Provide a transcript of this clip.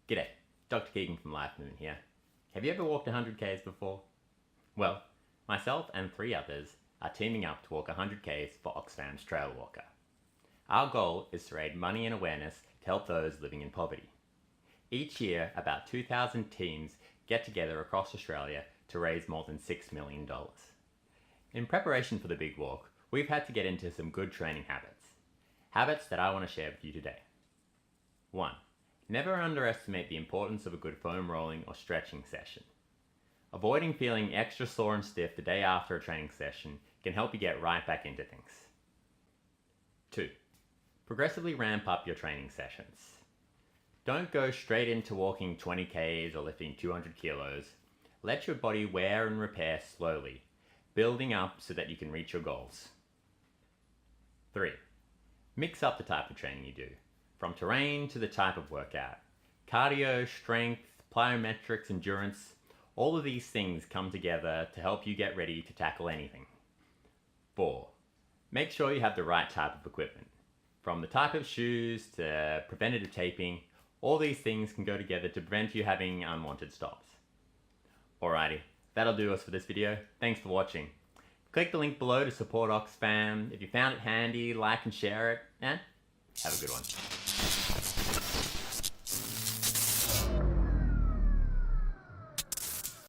G'day, Dr. Keegan from Life Moon here. Have you ever walked 100k's before? Well, myself and 3 others are teaming up to walk 100k's for Oxfam's Trailwalker. Our goal is to raise money and awareness to help those living in poverty. Each year, about 2,000 teams get together across Australia to raise more than $6 million. In preparation for the big walk, we've had to get into some good training habits. Habits that I want to share with you today. 1. Never underestimate the importance of a good foam rolling or stretching session. Avoiding feeling extra sore and stiff the day after a training session can help you get right back into things. 2. Progressively ramp up your training sessions. Don't go straight into walking 20k's or lifting 200 kilos. Let your body wear and repair slowly, building up so that you can reach your goals. 3. Mix up the type of training you do, from terrain to the type of workout. Cardio, strength, plyometrics, endurance, all of these things come together to help you get ready to tackle anything. 4. Make sure you have the right type of equipment. From the type of shoes to preventative taping, all these things can go together to prevent you having unwanted stops. Alrighty, that'll do us for this video. Thanks for watching. Click the link below to support Oxfam. If you found it handy, like and share it, and have a good one.